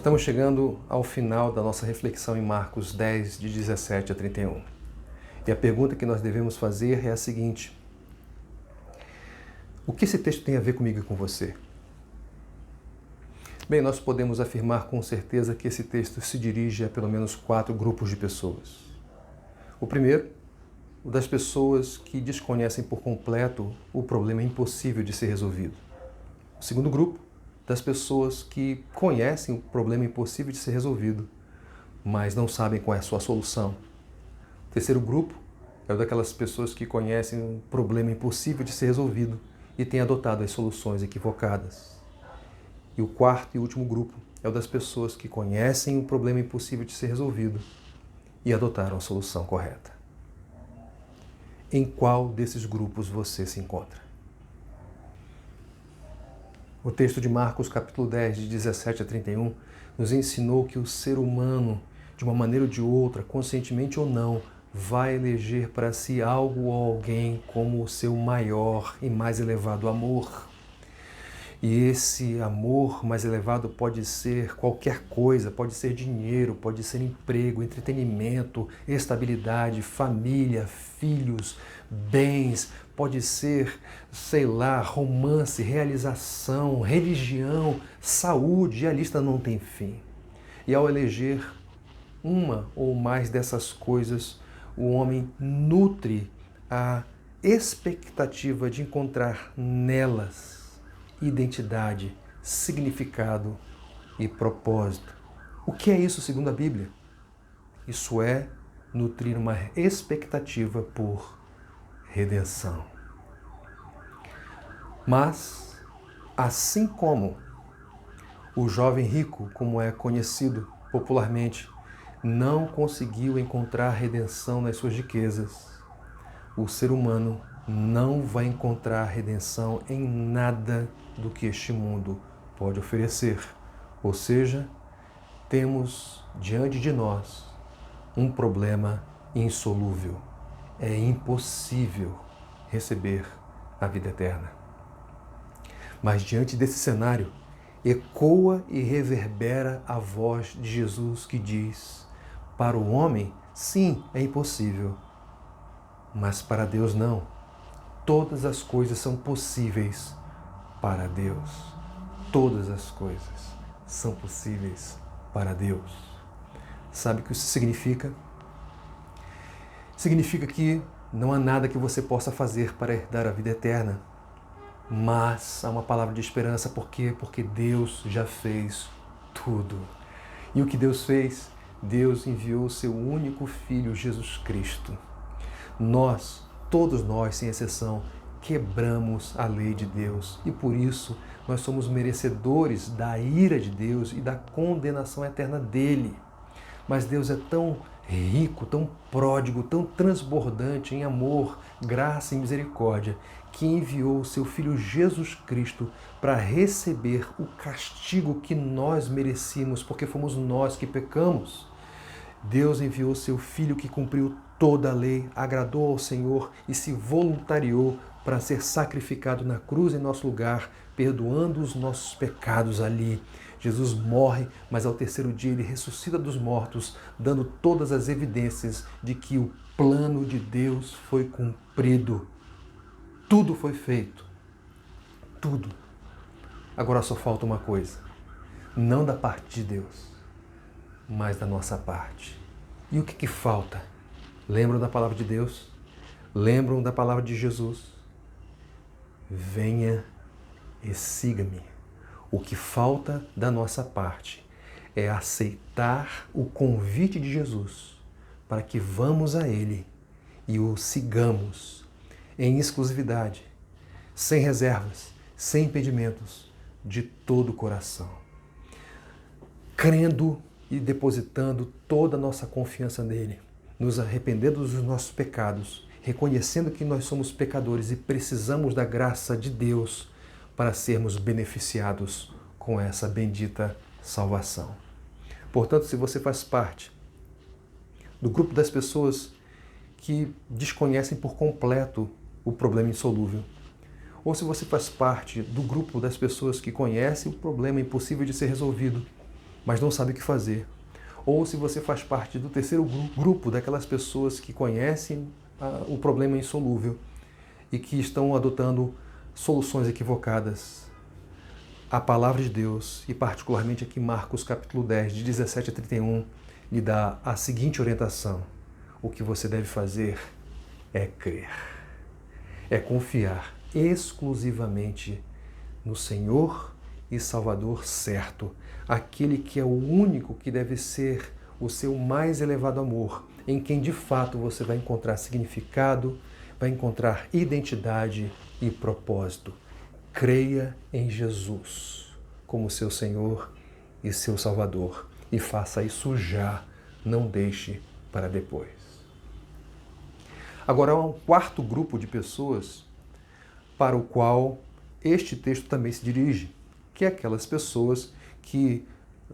Estamos chegando ao final da nossa reflexão em Marcos 10, de 17 a 31. E a pergunta que nós devemos fazer é a seguinte: o que esse texto tem a ver comigo e com você? Bem, nós podemos afirmar com certeza que esse texto se dirige a pelo menos 4 grupos de pessoas. O primeiro, o das pessoas que desconhecem por completo o problema impossível de ser resolvido. O segundo grupo, das pessoas que conhecem o problema impossível de ser resolvido, mas não sabem qual é a sua solução. O terceiro grupo é o daquelas pessoas que conhecem um problema impossível de ser resolvido e têm adotado as soluções equivocadas. E o quarto e último grupo é o das pessoas que conhecem o problema impossível de ser resolvido e adotaram a solução correta. Em qual desses grupos você se encontra? O texto de Marcos, capítulo 10, de 17 a 31, nos ensinou que o ser humano, de uma maneira ou de outra, conscientemente ou não, vai eleger para si algo ou alguém como o seu maior e mais elevado amor. E esse amor mais elevado pode ser qualquer coisa, pode ser dinheiro, pode ser emprego, entretenimento, estabilidade, família, filhos, bens, pode ser, sei lá, romance, realização, religião, saúde, e a lista não tem fim. E ao eleger uma ou mais dessas coisas, o homem nutre a expectativa de encontrar nelas identidade, significado e propósito. O que é isso segundo a Bíblia? Isso é nutrir uma expectativa por redenção. Mas, assim como o jovem rico, como é conhecido popularmente, não conseguiu encontrar redenção nas suas riquezas, o ser humano não vai encontrar redenção em nada do que este mundo pode oferecer. Ou seja, temos diante de nós um problema insolúvel. É impossível receber a vida eterna. Mas diante desse cenário, ecoa e reverbera a voz de Jesus que diz: para o homem, sim, é impossível, mas para Deus não. Todas as coisas são possíveis para Deus. Todas as coisas são possíveis para Deus. Sabe o que isso significa? Significa que não há nada que você possa fazer para herdar a vida eterna. Mas há uma palavra de esperança. Por quê? Porque Deus já fez tudo. E o que Deus fez? Deus enviou o seu único Filho, Jesus Cristo. Todos nós, sem exceção, quebramos a lei de Deus e por isso nós somos merecedores da ira de Deus e da condenação eterna dele. Mas Deus é tão rico, tão pródigo, tão transbordante em amor, graça e misericórdia, que enviou o seu Filho Jesus Cristo para receber o castigo que nós merecíamos, porque fomos nós que pecamos. Deus enviou o seu Filho que cumpriu toda a lei, agradou ao Senhor e se voluntariou para ser sacrificado na cruz em nosso lugar, perdoando os nossos pecados ali. Jesus morre, mas ao terceiro dia ele ressuscita dos mortos, dando todas as evidências de que o plano de Deus foi cumprido. Tudo foi feito. Tudo. Agora só falta uma coisa. Não da parte de Deus, mas da nossa parte. E o que falta? Lembram da palavra de Deus? Lembram da palavra de Jesus? Venha e siga-me. O que falta da nossa parte é aceitar o convite de Jesus para que vamos a Ele e o sigamos em exclusividade, sem reservas, sem impedimentos, de todo o coração. Crendo e depositando toda a nossa confiança nele, nos arrependendo dos nossos pecados, reconhecendo que nós somos pecadores e precisamos da graça de Deus para sermos beneficiados com essa bendita salvação. Portanto, se você faz parte do grupo das pessoas que desconhecem por completo o problema insolúvel, ou se você faz parte do grupo das pessoas que conhecem o problema impossível de ser resolvido, mas não sabe o que fazer. Ou se você faz parte do terceiro grupo daquelas pessoas que conhecem o problema insolúvel e que estão adotando soluções equivocadas. A palavra de Deus, e particularmente aqui Marcos capítulo 10, de 17 a 31, lhe dá a seguinte orientação: o que você deve fazer é crer, é confiar exclusivamente no Senhor e Salvador certo, aquele que é o único que deve ser o seu mais elevado amor, em quem de fato você vai encontrar significado, vai encontrar identidade e propósito. Creia em Jesus como seu Senhor e seu Salvador e faça isso já, não deixe para depois. Agora há um quarto grupo de pessoas para o qual este texto também se dirige, que é aquelas pessoas que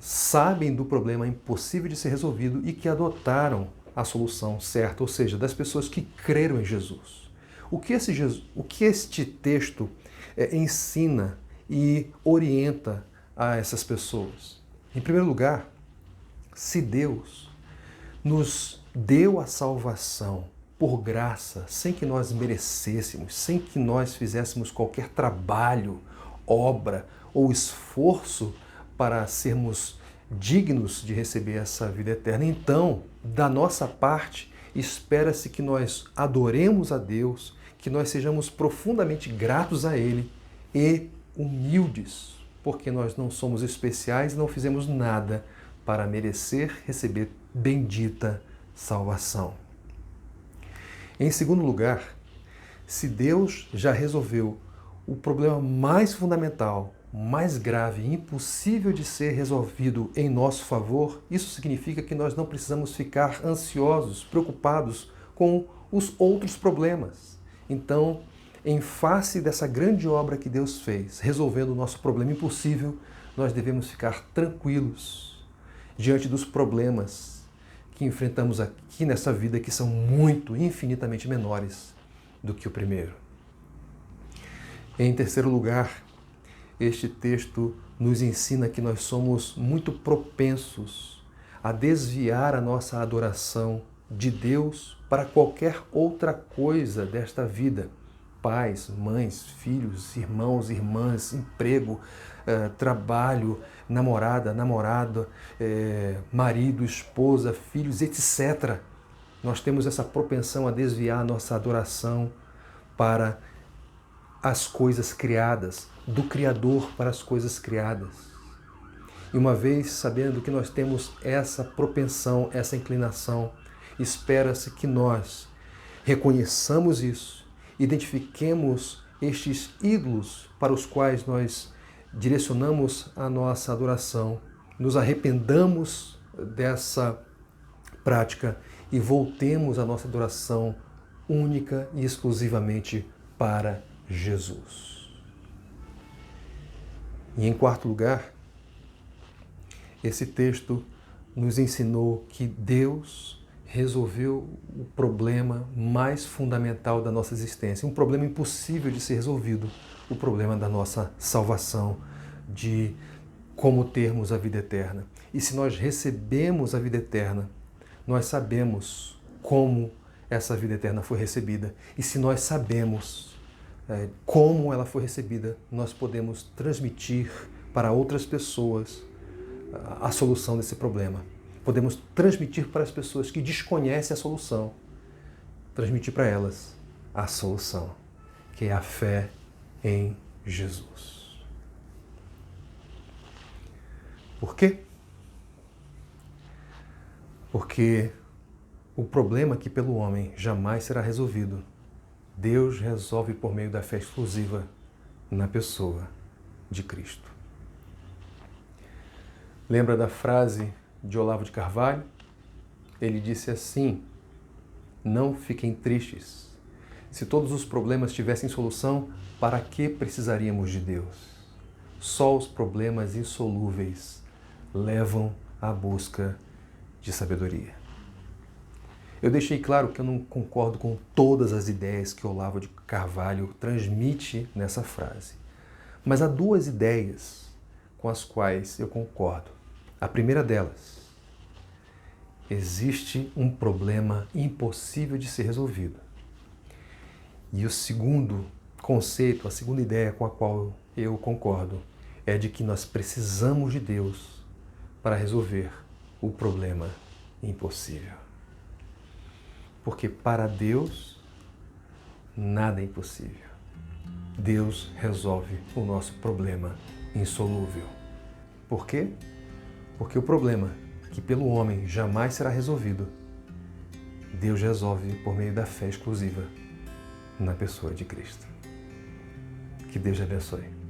sabem do problema impossível de ser resolvido e que adotaram a solução certa, ou seja, das pessoas que creram em Jesus. O que este texto ensina e orienta a essas pessoas? Em primeiro lugar, se Deus nos deu a salvação por graça, sem que nós merecêssemos, sem que nós fizéssemos qualquer trabalho, obra ou esforço para sermos dignos de receber essa vida eterna, então, da nossa parte, espera-se que nós adoremos a Deus, que nós sejamos profundamente gratos a Ele e humildes, porque nós não somos especiais e não fizemos nada para merecer receber bendita salvação. Em segundo lugar, se Deus já resolveu o problema mais fundamental, mais grave e impossível de ser resolvido em nosso favor, isso significa que nós não precisamos ficar ansiosos, preocupados com os outros problemas. Então, em face dessa grande obra que Deus fez, resolvendo o nosso problema impossível, nós devemos ficar tranquilos diante dos problemas que enfrentamos aqui nessa vida, que são muito, infinitamente menores do que o primeiro. Em terceiro lugar, este texto nos ensina que nós somos muito propensos a desviar a nossa adoração de Deus para qualquer outra coisa desta vida. Pais, mães, filhos, irmãos, irmãs, emprego, trabalho, namorada, namorado, marido, esposa, filhos, etc. Nós temos essa propensão a desviar a nossa adoração para as coisas criadas, do Criador para as coisas criadas. E uma vez sabendo que nós temos essa propensão, essa inclinação, espera-se que nós reconheçamos isso, identifiquemos estes ídolos para os quais nós direcionamos a nossa adoração, nos arrependamos dessa prática e voltemos a nossa adoração única e exclusivamente para Jesus. E em quarto lugar, esse texto nos ensinou que Deus resolveu o problema mais fundamental da nossa existência, um problema impossível de ser resolvido, o problema da nossa salvação, de como termos a vida eterna. E se nós recebemos a vida eterna, nós sabemos como essa vida eterna foi recebida. E se nós sabemos como ela foi recebida, nós podemos transmitir para outras pessoas a solução desse problema. Podemos transmitir para as pessoas que desconhecem a solução, transmitir para elas a solução, que é a fé em Jesus. Por quê? Porque o problema que pelo homem jamais será resolvido, Deus resolve por meio da fé exclusiva na pessoa de Cristo. Lembra da frase de Olavo de Carvalho? Ele disse assim: não fiquem tristes. Se todos os problemas tivessem solução, para que precisaríamos de Deus? Só os problemas insolúveis levam à busca de sabedoria. Eu deixei claro que eu não concordo com todas as ideias que Olavo de Carvalho transmite nessa frase. Mas há duas ideias com as quais eu concordo. A primeira delas, existe um problema impossível de ser resolvido. E o segundo conceito, a segunda ideia com a qual eu concordo, é de que nós precisamos de Deus para resolver o problema impossível. Porque para Deus, nada é impossível. Deus resolve o nosso problema insolúvel. Por quê? Porque o problema que pelo homem jamais será resolvido, Deus resolve por meio da fé exclusiva na pessoa de Cristo. Que Deus te abençoe.